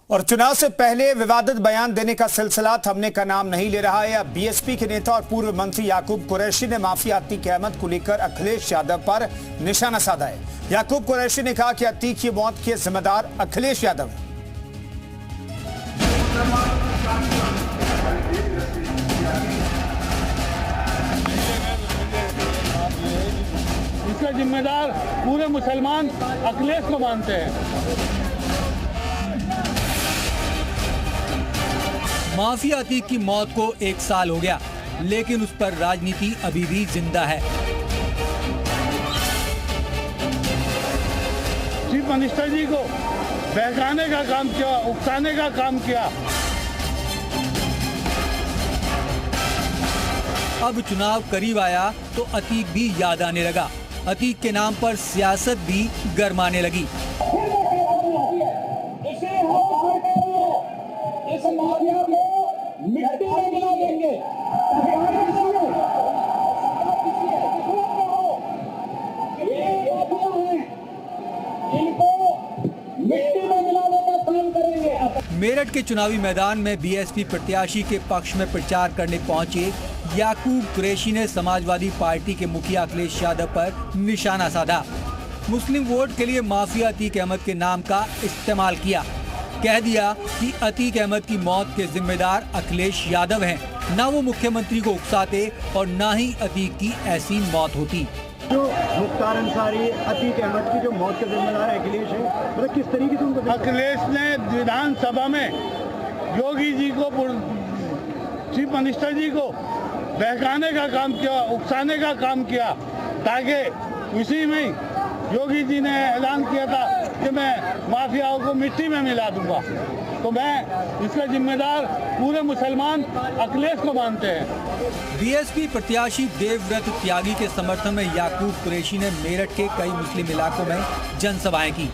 और चुनाव से पहले विवादित बयान देने का सिलसिला थमने का नाम नहीं ले रहा है। अब बीएसपी के नेता और पूर्व मंत्री याकूब कुरैशी ने माफिया अतीक अहमद को लेकर अखिलेश यादव पर निशाना साधा है। याकूब कुरैशी ने कहा कि अतीक की मौत के जिम्मेदार अखिलेश यादव हैं। इसका जिम्मेदार पूरे मुसलमान अखिलेश को मानते हैं। माफिया अतीक की मौत को 1 साल हो गया, लेकिन उस पर राजनीति अभी भी जिंदा है। चीफ मिनिस्टर जी को बहकाने का काम किया, उकसाने का काम किया। अब चुनाव करीब आया तो अतीक भी याद आने लगा। अतीक के नाम पर सियासत भी गरमाने लगी। मेरठ के चुनावी मैदान में बीएसपी प्रत्याशी के पक्ष में प्रचार करने पहुंचे याकूब कुरैशी ने समाजवादी पार्टी के मुखिया अखिलेश यादव पर निशाना साधा। मुस्लिम वोट के लिए माफिया अतीक अहमद के नाम का इस्तेमाल किया। कह दिया कि अतीक अहमद की मौत के जिम्मेदार अखिलेश यादव हैं। न वो मुख्यमंत्री को उकसाते और न ही अतीक की ऐसी मौत होती। जो मुख्तार अंसारी अतीक अहमद की जो मौत के जिम्मेदार अखिलेश है, मतलब किस तरीके से उनको अखिलेश ने विधानसभा में योगी जी को, चीफ मिनिस्टर जी को बहकाने का काम किया, उकसाने का काम किया, ताकि उसी में योगी जी ने ऐलान किया था कि मैं माफियाओं को मिट्टी में मिला दूंगा। तो मैं इसका जिम्मेदार पूरे मुसलमान अखिलेश को मानते हैं। बीएसपी प्रत्याशी देवव्रत त्यागी के समर्थन में याकूब कुरैशी ने मेरठ के कई मुस्लिम इलाकों में जनसभाएं की।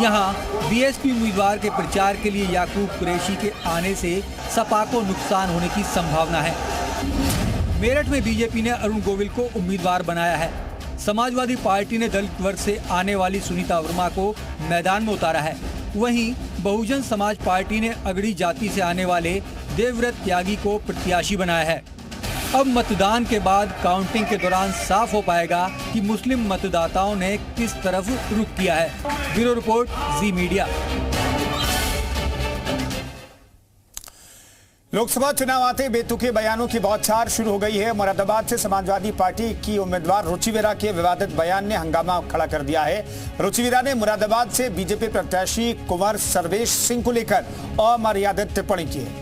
यहां बीएसपी उम्मीदवार के प्रचार के लिए याकूब कुरैशी के आने से सपा को नुकसान होने की संभावना है। मेरठ में बीजेपी ने अरुण गोविल को उम्मीदवार बनाया है। समाजवादी पार्टी ने दलित वर्ग से आने वाली सुनीता वर्मा को मैदान में उतारा है। वहीं बहुजन समाज पार्टी ने अगड़ी जाति से आने वाले देवव्रत त्यागी को प्रत्याशी बनाया है। अब मतदान के बाद काउंटिंग के दौरान साफ हो पाएगा कि मुस्लिम मतदाताओं ने किस तरफ रुख किया है। ब्यूरो रिपोर्ट, जी मीडिया। लोकसभा चुनाव आते बेतुके बयानों की बौछार शुरू हो गई है। मुरादाबाद से समाजवादी पार्टी की उम्मीदवार रुचि वीरा के विवादित बयान ने हंगामा खड़ा कर दिया है। रुचि वीरा ने मुरादाबाद से बीजेपी प्रत्याशी कुंवर सर्वेश सिंह को लेकर अमर्यादित टिप्पणी की है।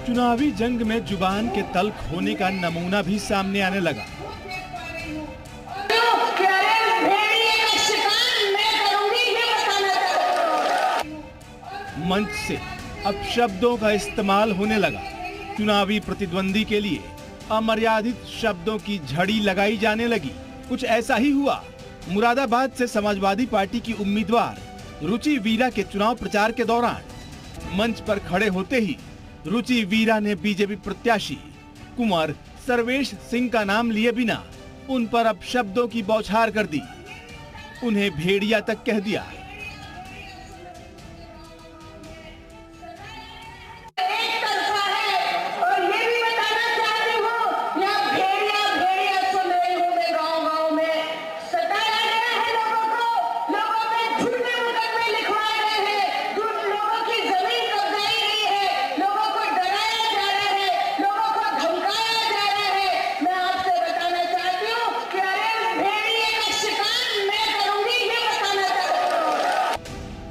चुनावी जंग में जुबान के तल्ख होने का नमूना भी सामने आने लगा। मंच से अब शब्दों का इस्तेमाल होने लगा। चुनावी प्रतिद्वंदी के लिए अमर्यादित शब्दों की झड़ी लगाई जाने लगी। कुछ ऐसा ही हुआ मुरादाबाद से समाजवादी पार्टी की उम्मीदवार रुचि वीरा के चुनाव प्रचार के दौरान। मंच पर खड़े होते ही रुचि वीरा ने बीजेपी प्रत्याशी कुंवर सर्वेश सिंह का नाम लिए बिना उन पर अब शब्दों की बौछार कर दी। उन्हें भेड़िया तक कह दिया।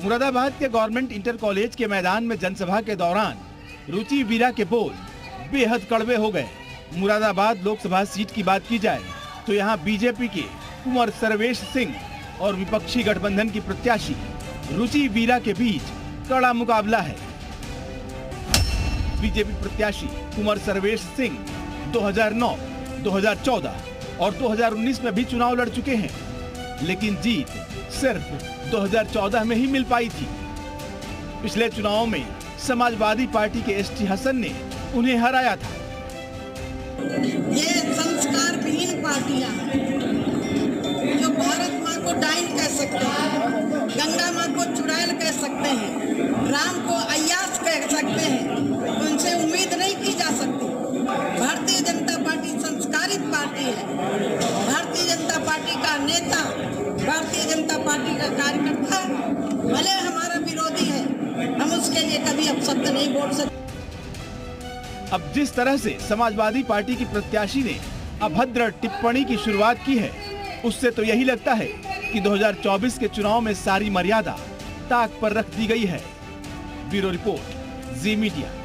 मुरादाबाद के गवर्नमेंट इंटर कॉलेज के मैदान में जनसभा के दौरान रुचि वीरा के बोल बेहद कड़वे हो गए। मुरादाबाद लोकसभा सीट की बात की जाए तो यहां बीजेपी के कुंवर सर्वेश सिंह और विपक्षी गठबंधन की प्रत्याशी रुचि वीरा के बीच कड़ा मुकाबला है। बीजेपी प्रत्याशी कुंवर सर्वेश सिंह 2009, 2014 और 2019 में भी चुनाव लड़ चुके हैं, लेकिन जीत सिर्फ 2014 में ही मिल पाई थी। पिछले चुनाव में समाजवादी पार्टी के एसटी हसन ने उन्हें हराया था। ये हैं, राम को अय्याश कह सकते हैं, उनसे उम्मीद नहीं की जा सकती। भारतीय जनता पार्टी संस्कारित पार्टी है। भारतीय जनता पार्टी का नेता, भारतीय जनता पार्टी का कार्यकर्ता भले हमारा विरोधी है, हम उसके लिए कभी अपशब्द नहीं बोल सकते। अब जिस तरह से समाजवादी पार्टी की प्रत्याशी ने अभद्र टिप्पणी की शुरुआत की है, उससे तो यही लगता है कि 2024 के चुनाव में सारी मर्यादा ताक पर रख दी गई है। ब्यूरो रिपोर्ट, जी मीडिया।